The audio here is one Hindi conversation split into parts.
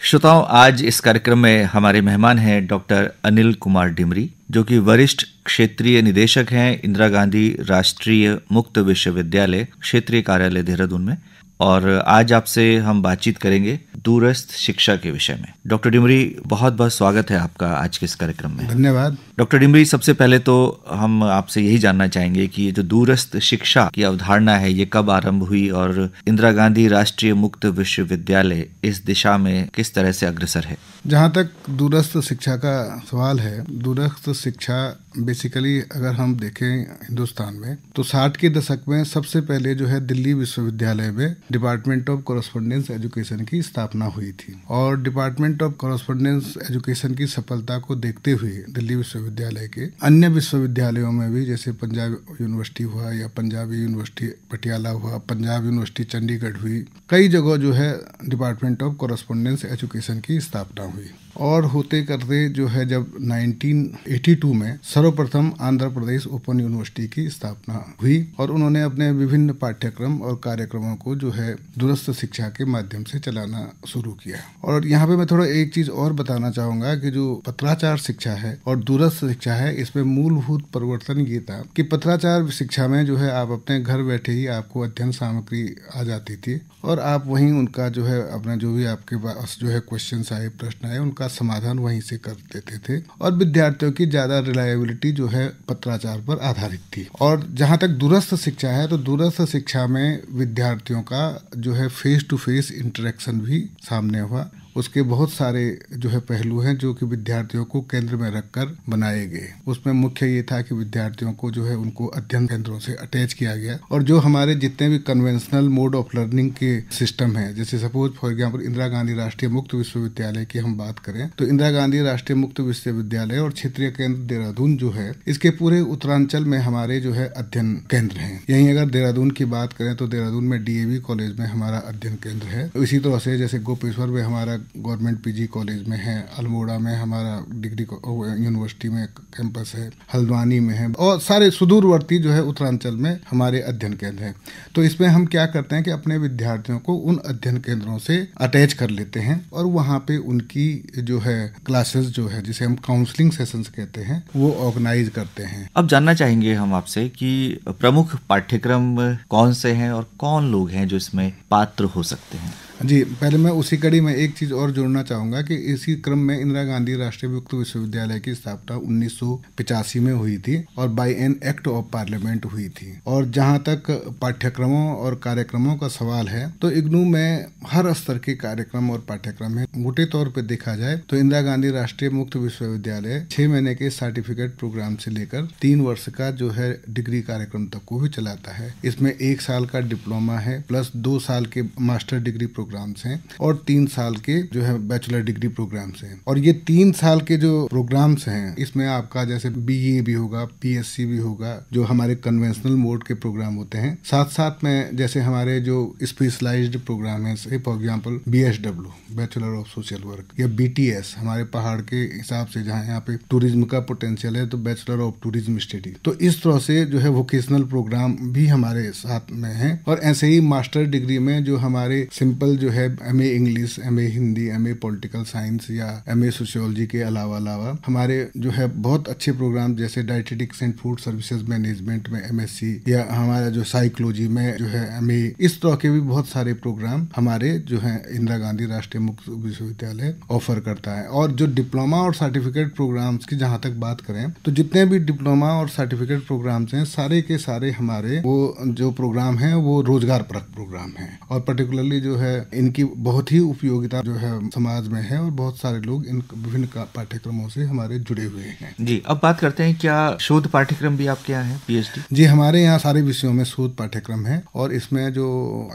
श्रोताओं, आज इस कार्यक्रम में हमारे मेहमान हैं डॉक्टर अनिल कुमार डिमरी, जो कि वरिष्ठ क्षेत्रीय निदेशक हैं इंदिरा गांधी राष्ट्रीय मुक्त विश्वविद्यालय क्षेत्रीय कार्यालय देहरादून में। और आज आपसे हम बातचीत करेंगे दूरस्थ शिक्षा के विषय में। डॉक्टर डिमरी, बहुत बहुत स्वागत है आपका आज के इस कार्यक्रम में। धन्यवाद। डॉक्टर डिमरी, सबसे पहले तो हम आपसे यही जानना चाहेंगे कि ये जो दूरस्थ शिक्षा की अवधारणा है, ये कब आरंभ हुई और इंदिरा गांधी राष्ट्रीय मुक्त विश्वविद्यालय इस दिशा में किस तरह से अग्रसर है? जहाँ तक दूरस्थ शिक्षा का सवाल है, दूरस्थ शिक्षा बेसिकली अगर हम देखें हिंदुस्तान में तो 60 के दशक में सबसे पहले जो है दिल्ली विश्वविद्यालय में डिपार्टमेंट ऑफ कॉरेस्पॉन्डेंस एजुकेशन की स्थापना हुई थी। और डिपार्टमेंट ऑफ कॉरेस्पॉन्डेंस एजुकेशन की सफलता को देखते हुए दिल्ली विश्वविद्यालय के अन्य विश्वविद्यालयों में भी, जैसे पंजाब यूनिवर्सिटी हुआ या पंजाबी यूनिवर्सिटी पटियाला हुआ, पंजाब यूनिवर्सिटी चंडीगढ़ हुई, कई जगह जो है डिपार्टमेंट ऑफ कॉरेस्पॉन्डेंस एजुकेशन की स्थापना हुई। और होते करते जो है जब 1982 में सर्वप्रथम आंध्र प्रदेश ओपन यूनिवर्सिटी की स्थापना हुई और उन्होंने अपने विभिन्न पाठ्यक्रम और कार्यक्रमों को जो है दूरस्थ शिक्षा के माध्यम से चलाना शुरू किया। और यहाँ पे मैं थोड़ा एक चीज और बताना चाहूंगा कि जो पत्राचार शिक्षा है और दूरस्थ शिक्षा है, इसमें मूलभूत परिवर्तन ये था कि पत्राचार शिक्षा में जो है आप अपने घर बैठे ही आपको अध्ययन सामग्री आ जाती थी और आप वहीं उनका जो है अपना जो भी आपके पास जो है क्वेश्चंस आए, प्रश्न आए, उनका समाधान वहीं से कर देते थे। और विद्यार्थियों की ज्यादा रिलायबिलिटी जो है पत्राचार पर आधारित थी। और जहाँ तक दूरस्थ शिक्षा है तो दूरस्थ शिक्षा में विद्यार्थियों का जो है फेस टू फेस इंटरेक्शन भी सामने हुआ। उसके बहुत सारे जो है पहलू हैं जो कि विद्यार्थियों को केंद्र में रखकर बनाए गए। उसमें मुख्य ये था कि विद्यार्थियों को जो है उनको अध्ययन केंद्रों से अटैच किया गया और जो हमारे जितने भी कन्वेंशनल मोड ऑफ लर्निंग के सिस्टम हैं, जैसे suppose for example Indira Gandhi राष्ट्रीय मुक्त विश्वविद्यालय की हम बात करें तो इंदिरा गांधी राष्ट्रीय मुक्त विश्वविद्यालय और क्षेत्रीय केंद्र देहरादून जो है, इसके पूरे उत्तरांचल में हमारे जो है अध्ययन केंद्र हैं। यहीं अगर देहरादून की बात करें तो देहरादून में DAV कॉलेज में हमारा अध्ययन केंद्र है। इसी तरह से जैसे गोपेश्वर में हमारा गवर्नमेंट PG कॉलेज में है, अल्मोड़ा में हमारा डिग्री यूनिवर्सिटी में कैंपस है, हल्द्वानी में है और सारे सुदूरवर्ती जो है उत्तरांचल में हमारे अध्ययन केंद्र हैं। तो इसमें हम क्या करते हैं कि अपने विद्यार्थियों को उन अध्ययन केंद्रों से अटैच कर लेते हैं और वहाँ पे उनकी जो है क्लासेस जो है, जिसे हम काउंसलिंग सेशंस कहते हैं, वो ऑर्गेनाइज करते हैं। अब जानना चाहेंगे हम आपसे कि प्रमुख पाठ्यक्रम कौन से हैं और कौन लोग हैं जो इसमें पात्र हो सकते हैं? जी, पहले मैं उसी कड़ी में एक चीज और जोड़ना चाहूंगा कि इसी क्रम में इंदिरा गांधी राष्ट्रीय मुक्त विश्वविद्यालय की स्थापना 1985 में हुई थी और by an act of parliament हुई थी। और जहां तक पाठ्यक्रमों और कार्यक्रमों का सवाल है तो इग्नू में हर स्तर के कार्यक्रम और पाठ्यक्रम है। मोटे तौर पर देखा जाए तो इंदिरा गांधी राष्ट्रीय मुक्त विश्वविद्यालय 6 महीने के सर्टिफिकेट प्रोग्राम से लेकर 3 वर्ष का जो है डिग्री कार्यक्रम तक को भी चलाता है। इसमें 1 साल का डिप्लोमा है प्लस 2 साल के मास्टर डिग्री प्रोग्राम्स हैं और 3 साल के जो है बैचलर डिग्री प्रोग्राम्स हैं। और ये 3 साल के जो प्रोग्राम्स हैं, इसमें आपका जैसे BA भी होगा, PSc भी होगा, जो हमारे कन्वेंशनल मोड के प्रोग्राम होते हैं। साथ साथ में जैसे हमारे जो स्पेशलाइज्ड प्रोग्राम है, for example BSW bachelor of social work या BTS हमारे पहाड़ के हिसाब से जहाँ यहाँ पे टूरिज्म का पोटेंशियल है तो बैचलर ऑफ टूरिज्म स्टडी। तो इस तरह से जो है वोकेशनल प्रोग्राम भी हमारे साथ में है। और ऐसे ही मास्टर डिग्री में जो हमारे सिंपल जो है MA English, MA Hindi, MA political science या MA सोशियोलॉजी के अलावा हमारे जो है बहुत अच्छे प्रोग्राम जैसे dietetics and food services management में MSc या हमारा जो साइकोलॉजी में जो है MA, इस तरह के भी बहुत सारे प्रोग्राम हमारे जो है इंदिरा गांधी राष्ट्रीय मुक्त विश्वविद्यालय ऑफर करता है। और जो डिप्लोमा और सर्टिफिकेट प्रोग्राम्स की जहाँ तक बात करें तो जितने भी डिप्लोमा और सर्टिफिकेट प्रोग्राम्स हैं, सारे के सारे हमारे वो जो प्रोग्राम है वो रोजगार परक प्रोग्राम है और पर्टिकुलरली जो है इनकी बहुत ही उपयोगिता जो है समाज में है और बहुत सारे लोग इन विभिन्न पाठ्यक्रमों से हमारे जुड़े हुए हैं। जी, अब बात करते हैं, क्या शोध पाठ्यक्रम भी आपके यहाँ है, PhD? जी, हमारे यहाँ सारे विषयों में शोध पाठ्यक्रम है और इसमें जो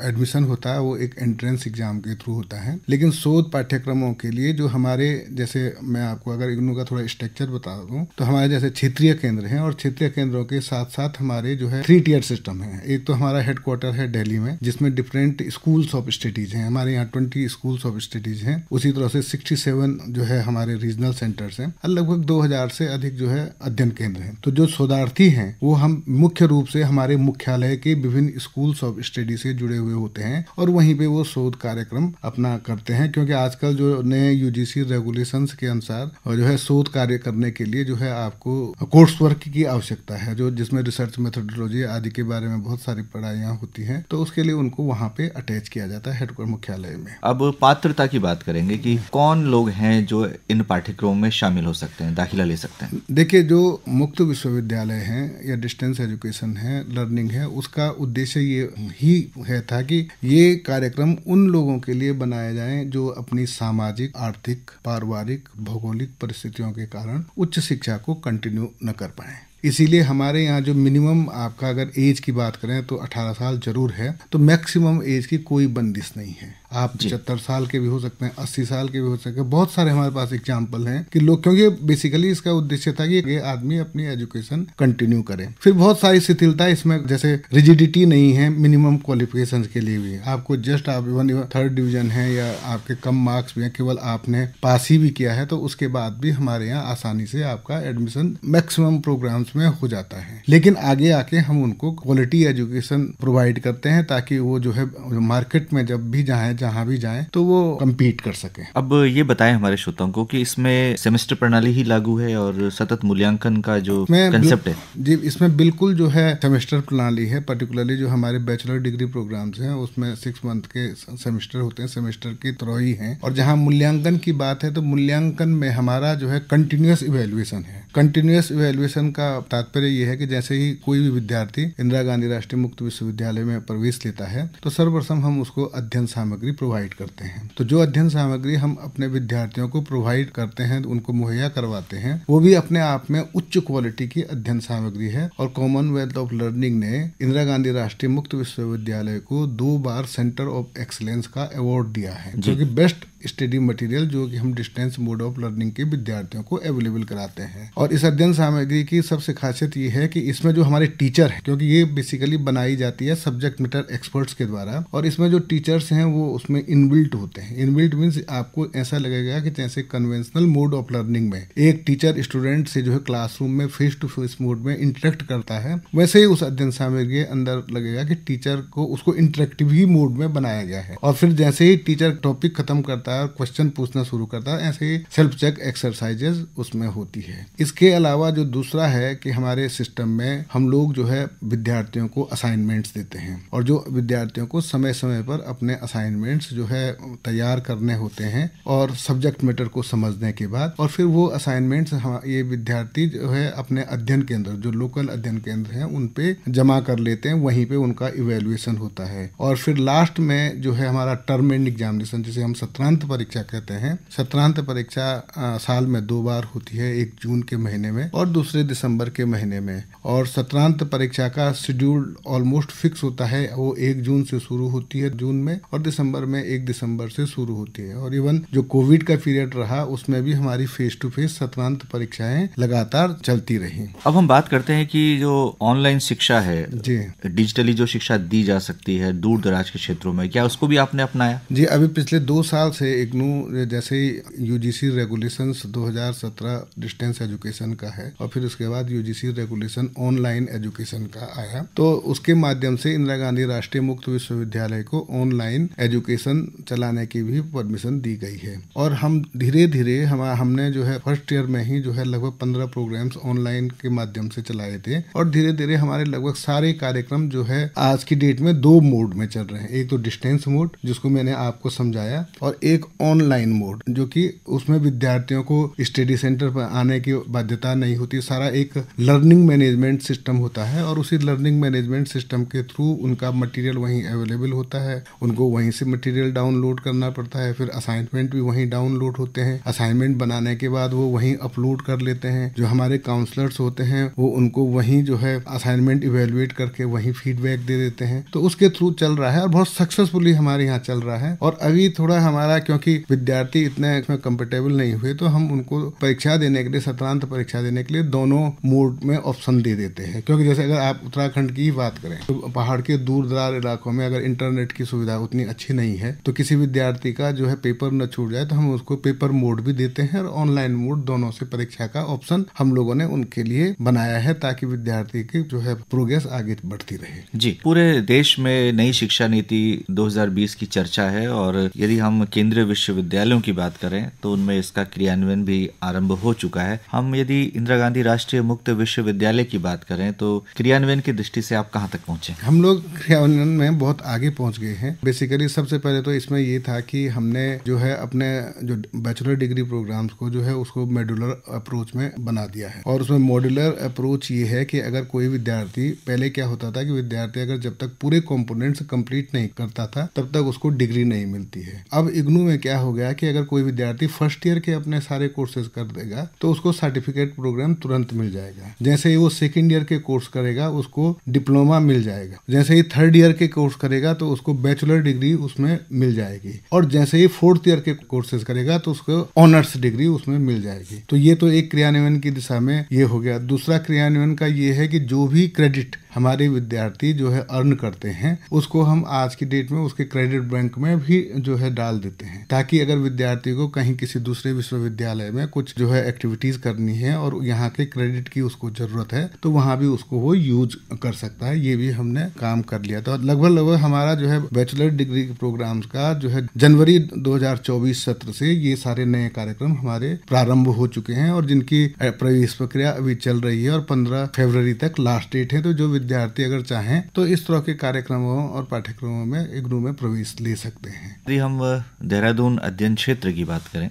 एडमिशन होता है वो एक एंट्रेंस एग्जाम के थ्रू होता है। लेकिन शोध पाठ्यक्रमों के लिए जो हमारे, जैसे मैं आपको अगर इग्नू का थोड़ा स्ट्रक्चर बता दूं तो हमारे जैसे क्षेत्रीय केंद्र हैं और क्षेत्रीय केंद्रों के साथ साथ हमारे जो है 3 टियर सिस्टम है। एक तो हमारा हेडक्वार्टर है दिल्ली में, जिसमें डिफरेंट स्कूल्स ऑफ स्टडीज हैं, हमारे यहाँ 20 स्कूल्स ऑफ स्टडीज हैं, उसी तरह से 67 जो है हमारे रीजनल सेंटर्स हैं, लगभग 2000 से अधिक जो है अध्ययन केंद्र हैं। तो जो शोधार्थी हैं वो हम मुख्य रूप से हमारे मुख्यालय के विभिन्न स्कूल्स ऑफ स्टडी से जुड़े हुए होते हैं और वहीं पे वो शोध कार्यक्रम अपना करते हैं, क्योंकि आजकल जो नए यूजीसी रेगुलेशंस के अनुसार जो है शोध कार्य करने के लिए जो है आपको कोर्स वर्क की आवश्यकता है, जो जिसमें रिसर्च मेथोडोलॉजी आदि के बारे में बहुत सारी पढ़ाइयाँ होती हैं, तो उसके लिए उनको वहाँ पे अटैच किया जाता है हेडक्वार्टर मुख्यालय में। अब पात्रता की बात करेंगे कि कौन लोग हैं जो इन पाठ्यक्रमों में शामिल हो सकते हैं, दाखिला ले सकते हैं। देखिए, जो मुक्त विश्वविद्यालय हैं या डिस्टेंस एजुकेशन है, लर्निंग है, उसका उद्देश्य ये ही है था कि ये कार्यक्रम उन लोगों के लिए बनाए जाएं जो अपनी सामाजिक, आर्थिक, पारिवारिक, भौगोलिक परिस्थितियों के कारण उच्च शिक्षा को कंटिन्यू न कर पाए। इसीलिए हमारे यहाँ जो मिनिमम आपका अगर एज की बात करें तो 18 साल जरूर है, तो मैक्सिमम एज की कोई बंदिश नहीं है। आप 75 साल के भी हो सकते हैं, 80 साल के भी हो सकते हैं। बहुत सारे हमारे पास एग्जाम्पल हैं कि लोग, क्योंकि बेसिकली इसका उद्देश्य था कि ये आदमी अपनी एजुकेशन कंटिन्यू करे। फिर बहुत सारी शिथिलता इसमें, जैसे रिजिडिटी नहीं है मिनिमम क्वालिफिकेशन के लिए भी। आपको जस्ट आप इवन 3rd डिवीजन है या आपके कम मार्क्स भी हैं, केवल आपने पास ही भी किया है, तो उसके बाद भी हमारे यहाँ आसानी से आपका एडमिशन मैक्सिमम प्रोग्राम्स में हो जाता है। लेकिन आगे आके हम उनको क्वालिटी एजुकेशन प्रोवाइड करते हैं ताकि वो जो है मार्केट में जब भी जाए, जहां भी जाएं, तो वो कम्पीट कर सके। अब ये बताएं हमारे श्रोताओं को कि इसमें सेमेस्टर प्रणाली ही लागू है और सतत मूल्यांकन का जो कंसेप्ट है जी, इसमें बिल्कुल जो है सेमेस्टर प्रणाली है। पर्टिकुलरली जो हमारे बैचलर डिग्री प्रोग्राम्स हैं उसमें 6 मंथ के सेमेस्टर होते हैं, सेमेस्टर की तरह ही हैं। और जहां मूल्यांकन की बात है तो मूल्यांकन में हमारा जो है कंटिन्यूअस इवेल्युएशन है। कंटिन्यूअस इवेल्युएशन का तात्पर्य यह है कि जैसे ही कोई भी विद्यार्थी इंदिरा गांधी राष्ट्रीय मुक्त विश्वविद्यालय में प्रवेश लेता है तो सर्वप्रथम हम उसको अध्ययन सामग्री प्रोवाइड करते हैं। तो जो अध्ययन सामग्री हम अपने विद्यार्थियों को प्रोवाइड करते हैं, उनको मुहैया करवाते हैं, वो भी अपने आप में उच्च क्वालिटी की अध्ययन सामग्री है। और कॉमनवेल्थ ऑफ लर्निंग ने इंदिरा गांधी राष्ट्रीय मुक्त विश्वविद्यालय को 2 बार सेंटर ऑफ एक्सीलेंस का अवार्ड दिया है, जो कि बेस्ट स्टडी मटेरियल जो कि हम डिस्टेंस मोड ऑफ लर्निंग के विद्यार्थियों को अवेलेबल कराते हैं। और इस अध्ययन सामग्री की सबसे खासियत ये है कि इसमें जो हमारे टीचर हैं, क्योंकि ये बेसिकली बनाई जाती है सब्जेक्ट मैटर एक्सपर्ट्स के द्वारा, और इसमें जो टीचर्स हैं वो उसमें इनबिल्ट होते हैं। इनबिल्ट मीन्स आपको ऐसा लगेगा कि जैसे कन्वेंशनल मोड ऑफ लर्निंग में एक टीचर स्टूडेंट से जो है क्लासरूम में फेस टू फेस मोड में इंटरेक्ट करता है, वैसे ही उस अध्ययन सामग्री के अंदर लगेगा कि टीचर को उसको इंटरेक्टिव ही मोड में बनाया गया है। और फिर जैसे ही टीचर टॉपिक खत्म करता है और क्वेश्चन पूछना शुरू करता है, ऐसे ही सेल्फ चेक एक्सरसाइजेज उसमें होती है। इसके अलावा जो दूसरा है कि हमारे सिस्टम में हम लोग जो है विद्यार्थियों को असाइनमेंट्स देते हैं, और जो विद्यार्थियों को समय समय पर अपने असाइनमेंट्स जो है तैयार करने होते हैं और सब्जेक्ट मैटर को समझने के बाद, और फिर वो असाइनमेंट्स ये विद्यार्थी जो है अपने अध्ययन केंद्र, जो लोकल अध्ययन केंद्र हैं, उन पे जमा कर लेते हैं। वहीं पे उनका इवेल्युएशन होता है। और फिर लास्ट में जो है हमारा टर्म एंड एग्जामिनेशन, जिसे हम सत्रांत परीक्षा कहते हैं। सत्रांत परीक्षा साल में 2 बार होती है, एक जून के महीने में और दूसरे दिसंबर के महीने में। और सत्रांत परीक्षा का शेड्यूल ऑलमोस्ट फिक्स होता है, वो 1 जून से शुरू होती है जून में, और दिसंबर में 1 दिसंबर से शुरू होती है। और इवन जो कोविड का पीरियड रहा उसमें भी हमारी फेस टू फेस सत्रांत परीक्षाएं लगातार चलती रही। अब हम बात करते हैं कि जो ऑनलाइन शिक्षा है जी, डिजिटली जो शिक्षा दी जा सकती है दूर दराज के क्षेत्रों में, क्या उसको भी आपने अपनाया? जी, अभी पिछले 2 साल से इग्नू जैसे ही यूजीसी रेगुलेशंस 2017 डिस्टेंस एजुकेशन का है, और फिर उसके बाद यूजीसी रेगुलेशन ऑनलाइन एजुकेशन का आया, तो उसके माध्यम से इंदिरा गांधी राष्ट्रीय मुक्त विश्वविद्यालय को ऑनलाइन एजुकेशन चलाने की भी परमिशन दी गई है। और हम धीरे धीरे हमने जो है फर्स्ट ईयर में ही जो है लगभग 15 प्रोग्राम्स ऑनलाइन के माध्यम से चलाए थे, और धीरे धीरे हमारे लगभग सारे कार्यक्रम जो है आज की डेट में 2 मोड में चल रहे हैं। एक तो डिस्टेंस मोड, जिसको मैंने आपको समझाया, और एक ऑनलाइन मोड, जो कि उसमें विद्यार्थियों को स्टडी सेंटर पर आने की बाध्यता नहीं होती। सारा एक लर्निंग मैनेजमेंट सिस्टम होता है, और उसी लर्निंग मैनेजमेंट सिस्टम के थ्रू उनका मटेरियल वहीं अवेलेबल होता है, उनको वहीं से मटेरियल डाउनलोड करना पड़ता है। फिर असाइनमेंट भी वहीं डाउनलोड होते हैं। असाइनमेंट बनाने के बाद वो वहीं अपलोड कर लेते हैं। जो हमारे काउंसलर्स होते हैं वो उनको वहीं जो है असाइनमेंट इवेलुएट करके वहीं फीडबैक दे देते हैं। तो उसके थ्रू चल रहा है और बहुत सक्सेसफुली हमारे यहाँ चल रहा है। और अभी थोड़ा हमारा, क्योंकि विद्यार्थी इतने इसमें कंफर्टेबल नहीं हुए, तो हम उनको परीक्षा देने के लिए, सत्रांत परीक्षा देने के लिए दोनों मोड में ऑप्शन दे देते हैं। क्योंकि जैसे अगर आप उत्तराखंड की ही बात करें तो पहाड़ के दूर दराज इलाकों में अगर इंटरनेट की सुविधा उतनी अच्छी नहीं है तो किसी विद्यार्थी का जो है पेपर न छूट जाए तो हम उसको पेपर मोड भी देते हैं और ऑनलाइन मोड, दोनों से परीक्षा का ऑप्शन हम लोगों ने उनके लिए बनाया है ताकि विद्यार्थी की जो है प्रोग्रेस आगे बढ़ती रहे। जी, पूरे देश में नई शिक्षा नीति 2020 की चर्चा है और यदि हम केंद्रीय विश्वविद्यालयों की बात करें तो उनमें इसका क्रियान्वयन भी आरंभ हो चुका है। हम यदि इंदिरा गांधी राष्ट्रीय मुक्त विश्वविद्यालय की बात करें तो क्रियान्वयन की दृष्टि से आप कहां तक पहुंचे? हम लोग क्रियान्वयन में बहुत आगे पहुंच गए हैं। बेसिकली सबसे पहले तो इसमें ये था कि हमने जो है अपने जो बैचलर डिग्री प्रोग्राम्स को जो है उसको मॉड्यूलर अप्रोच में बना दिया है। और उसमें मॉड्यूलर अप्रोच ये है कि अगर कोई विद्यार्थी, पहले क्या होता था कि विद्यार्थी अगर जब तक पूरे कंपोनेंट्स कंप्लीट नहीं करता था तब तक उसको डिग्री नहीं मिलती है। अब इग्नू में क्या हो गया कि अगर कोई विद्यार्थी फर्स्ट ईयर के अपने सारे कोर्सेज कर देगा तो उसको सर्टिफिकेट प्रोग्राम तुरंत मिल जाएगा। जैसे ही वो सेकेंड ईयर के कोर्स करेगा उसको डिप्लोमा मिल जाएगा। जैसे ही थर्ड ईयर के कोर्स करेगा तो उसको बैचलर डिग्री उसमें मिल जाएगी। और जैसे ही फोर्थ ईयर के कोर्सेज करेगा तो उसको ऑनर्स डिग्री उसमें मिल जाएगी। तो ये तो एक क्रियान्वयन की दिशा में ये हो गया। दूसरा क्रियान्वयन का ये है कि जो भी क्रेडिट हमारे विद्यार्थी जो है अर्न करते हैं उसको हम आज की डेट में उसके क्रेडिट बैंक में भी जो है डाल देते हैं, ताकि अगर विद्यार्थी को कहीं किसी दूसरे विश्वविद्यालय में कुछ जो है एक्टिविटीज करनी है और यहाँ के क्रेडिट की उसको जरूरत है तो वहाँ भी उसको वो यूज कर सकता है। ये भी हमने काम कर लिया। तो लगभग हमारा जो है बैचलर डिग्री प्रोग्राम्स का जो है जनवरी 2024 सत्र से ये सारे नए कार्यक्रम हमारे प्रारंभ हो चुके हैं और जिनकी प्रवेश प्रक्रिया अभी चल रही है और 15 फरवरी तक लास्ट डेट है। तो जो विद्यार्थी अगर चाहें तो इस तरह के कार्यक्रमों और पाठ्यक्रमों में इग्नू में प्रवेश ले सकते हैं। यदि हम देहरादून अध्ययन क्षेत्र की बात करें,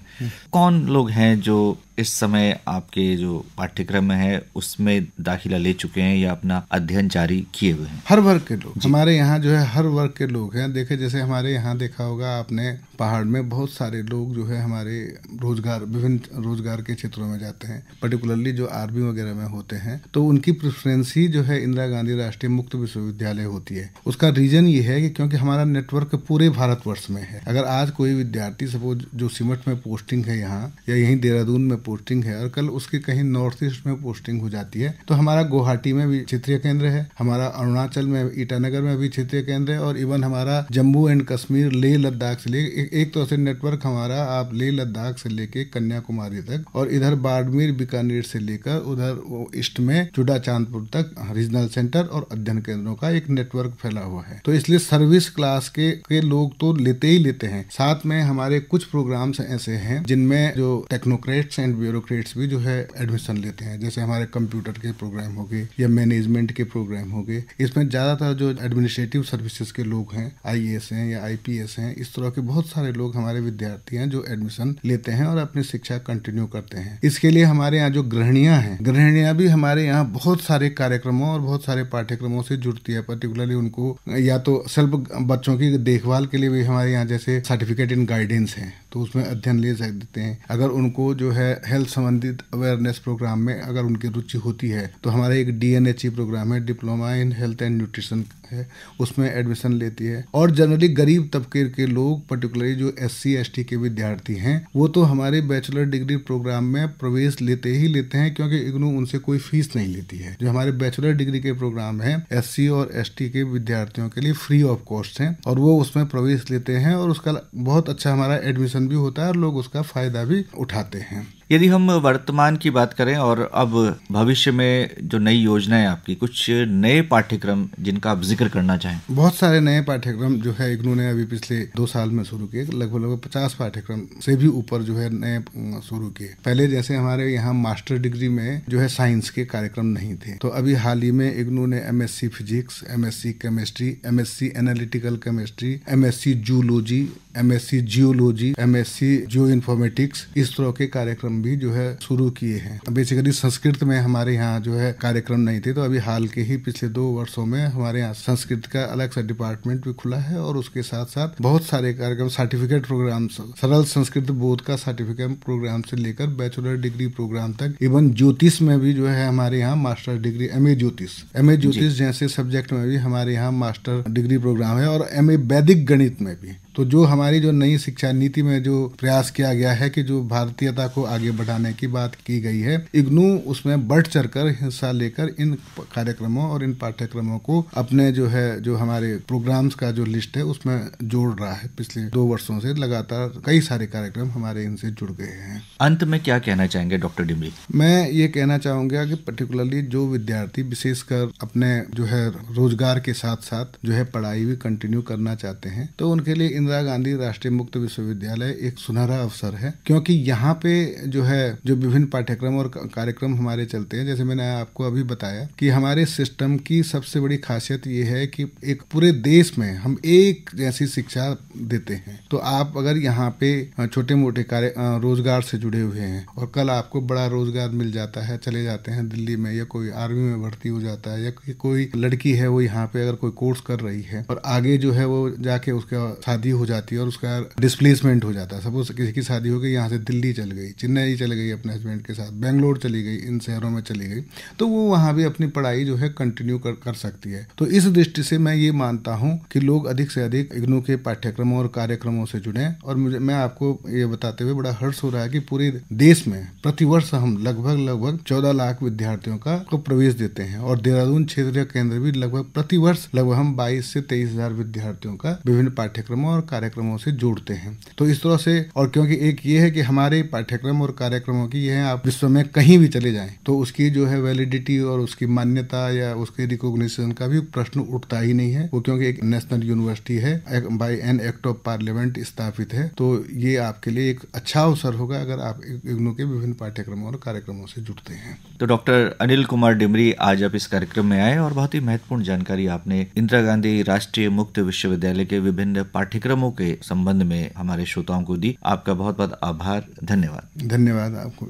कौन लोग हैं जो इस समय आपके जो पाठ्यक्रम में है उसमें दाखिला ले चुके हैं या अपना अध्ययन जारी किए हुए हैं? हर वर्ग के लोग हमारे यहाँ जो है हर वर्ग के लोग हैं। देखे जैसे हमारे यहाँ देखा होगा आपने पहाड़ में बहुत सारे लोग जो है हमारे विभिन्न रोजगार के क्षेत्रों में जाते हैं, पर्टिकुलरली जो आर्मी वगैरह में होते हैं तो उनकी प्रेफरेंस ही जो है इंदिरा गांधी राष्ट्रीय मुक्त विश्वविद्यालय होती है। उसका रीजन ये है कि क्योंकि हमारा नेटवर्क पूरे भारतवर्ष में है। अगर आज कोई विद्यार्थी सपोज जो सिमट में पोस्टिंग है यहाँ या यहीं देहरादून में पोस्टिंग है और कल उसके कहीं नॉर्थ ईस्ट में पोस्टिंग हो जाती है तो हमारा गुवाहाटी में भी क्षेत्रीय केंद्र है, हमारा अरुणाचल में ईटानगर में भी क्षेत्रीय केंद्र है और इवन हमारा जम्मू एंड कश्मीर लेह लद्दाख से एक तो ऐसे नेटवर्क हमारा आप लेह लद्दाख से लेके कन्याकुमारी तक और इधर बाड़मेर बीकानेर से लेकर उधर ईस्ट में चुड़ा चांदपुर तक रीजनल सेंटर और अध्ययन केंद्रों का एक नेटवर्क फैला हुआ है। तो इसलिए सर्विस क्लास के लोग तो लेते ही लेते हैं। साथ में हमारे कुछ प्रोग्राम्स ऐसे हैं जिनमें जो टेक्नोक्रेट्स एंड ब्यूरोक्रेट्स भी जो है एडमिशन लेते हैं। जैसे हमारे कंप्यूटर के प्रोग्राम हो गए या मैनेजमेंट के प्रोग्राम हो गए। इसमें ज्यादातर जो एडमिनिस्ट्रेटिव सर्विसेज के लोग हैं, IAS हैं या IPS हैं, इस तरह के बहुत सारे लोग हमारे विद्यार्थी हैं जो एडमिशन लेते हैं और अपनी शिक्षा कंटिन्यू करते हैं। इसके लिए हमारे यहाँ जो गृहिणियां हैं, गृहिणियां भी हमारे यहाँ बहुत सारे कार्यक्रमों और बहुत सारे पाठ्यक्रमों से जुड़ती है। पर्टिकुलरली उनको या तो सेल्फ बच्चों की देखभाल के लिए भी हमारे यहाँ जैसे सर्टिफिकेट इन गाइडेंस है तो उसमें अध्ययन ले सकते हैं। अगर उनको जो है हेल्थ संबंधित अवेयरनेस प्रोग्राम में अगर उनकी रुचि होती है तो हमारा एक DNHE प्रोग्राम है, diploma in health and nutrition है, उसमें एडमिशन लेती है। और जनरली गरीब तबके के लोग, पर्टिकुलरली जो SC ST के विद्यार्थी हैं, वो तो हमारे बैचलर डिग्री प्रोग्राम में प्रवेश लेते ही लेते हैं क्योंकि इग्नू उनसे कोई फीस नहीं लेती है। जो हमारे बैचलर डिग्री के प्रोग्राम है SC और ST के विद्यार्थियों के लिए फ्री ऑफ कॉस्ट है और वो उसमें प्रवेश लेते हैं और उसका बहुत अच्छा हमारा एडमिशन भी होता है और लोग उसका फायदा भी उठाते हैं। यदि हम वर्तमान की बात करें और अब भविष्य में जो नई योजनाएं आपकी, कुछ नए पाठ्यक्रम जिनका आप जिक्र करना चाहें? बहुत सारे नए पाठ्यक्रम जो है इग्नू ने अभी पिछले 2 साल में शुरू किए। लगभग 50 पाठ्यक्रम से भी ऊपर जो है नए शुरू किए। पहले जैसे हमारे यहाँ मास्टर डिग्री में जो है साइंस के कार्यक्रम नहीं थे, तो अभी हाल ही में इग्नू ने MSc physics, MSc chemistry, MSc analytical chemistry, MSc zoology, MSc geology, MSc geo informatics, इस तरह के कार्यक्रम भी जो है शुरू किए हैं। बेसिकली संस्कृत में हमारे यहाँ जो है कार्यक्रम नहीं थे, तो अभी हाल के ही पिछले 2 वर्षों में हमारे यहाँ संस्कृत का अलग सा डिपार्टमेंट भी खुला है और उसके साथ साथ बहुत सारे कार्यक्रम, सर्टिफिकेट प्रोग्राम, सरल संस्कृत बोध का सर्टिफिकेट प्रोग्राम से लेकर बैचलर डिग्री प्रोग्राम तक, इवन ज्योतिष में भी जो है हमारे यहाँ मास्टर डिग्री MA ज्योतिष जैसे सब्जेक्ट में भी हमारे यहाँ मास्टर डिग्री प्रोग्राम है और MA वैदिक गणित में भी। तो जो हमारी जो नई शिक्षा नीति में जो प्रयास किया गया है कि जो भारतीयता को आगे बढ़ाने की बात की गई है, इग्नू उसमें बढ़ चढ़कर हिस्सा लेकर इन कार्यक्रमों और इन पाठ्यक्रमों को अपने जो हमारे प्रोग्राम्स का जो लिस्ट है उसमें जोड़ रहा है। पिछले 2 वर्षों से लगातार कई सारे कार्यक्रम हमारे इनसे जुड़ गए हैं। अंत में क्या कहना चाहेंगे डॉक्टर डिमरी? मैं ये कहना चाहूंगा कि पर्टिकुलरली जो विद्यार्थी विशेषकर अपने जो है रोजगार के साथ साथ जो है पढ़ाई भी कंटिन्यू करना चाहते हैं, तो उनके लिए इंदिरा गांधी राष्ट्रीय मुक्त विश्वविद्यालय एक सुनहरा अवसर है, क्योंकि यहाँ पे जो विभिन्न पाठ्यक्रम और कार्यक्रम हमारे चलते हैं। जैसे मैंने आपको अभी बताया कि हमारे सिस्टम की सबसे बड़ी खासियत ये है कि एक पूरे देश में हम एक जैसी शिक्षा देते हैं। तो आप अगर यहाँ पे छोटे मोटे कार्य रोजगार से जुड़े हुए हैं और कल आपको बड़ा रोजगार मिल जाता है, चले जाते हैं दिल्ली में, या कोई आर्मी में भर्ती हो जाता है, या कोई लड़की है वो यहाँ पे अगर कोई कोर्स कर रही है और आगे जो है वो जाके उसका शादी हो जाती है और उसका डिस्प्लेसमेंट हो जाता है। सपोज किसी की शादी हो गई, यहाँ से दिल्ली चल गई, चेन्नई चल गई अपने हस्बैंड के साथ, बेंगलोर चली गई, इन शहरों में चली गई, तो वो वहाँ भी अपनी पढ़ाई जो है कंटिन्यू कर सकती है। तो इस दृष्टि से मैं ये मानता हूँ कि लोग अधिक से अधिक इग्नू के पाठ्यक्रमों और कार्यक्रमों से जुड़े। और मैं आपको ये बताते हुए बड़ा हर्ष हो रहा है कि पूरे देश में प्रतिवर्ष हम लगभग 14 लाख विद्यार्थियों को प्रवेश देते हैं, और देहरादून क्षेत्रीय केंद्र भी लगभग प्रतिवर्ष हम 22 से 23 हजार विद्यार्थियों का विभिन्न पाठ्यक्रमों और कार्यक्रमों से जोड़ते हैं। तो इस तरह से, और क्योंकि एक ये है कि हमारे पाठ्यक्रम और कार्यक्रमों की ये है, आप विश्व में कहीं भी चले जाएं तो उसकी जो है वैलिडिटी और उसकी मान्यता या उसके रिकॉग्निशन का भी प्रश्न उठता ही नहीं है, वो क्योंकि एक नेशनल यूनिवर्सिटी है, by an act of parliament स्थापित है। तो ये आपके लिए एक अच्छा अवसर होगा अगर आप इग्नू के विभिन्न पाठ्यक्रमों और कार्यक्रमों से जुड़ते हैं। तो डॉक्टर अनिल कुमार डिमरी आज आप इस कार्यक्रम में आए और बहुत ही महत्वपूर्ण जानकारी आपने इंदिरा गांधी राष्ट्रीय मुक्त विश्वविद्यालय के विभिन्न पाठ्यक्रमों के संबंध में हमारे श्रोताओं को दी। आपका बहुत बहुत आभार, धन्यवाद। धन्यवाद आपको।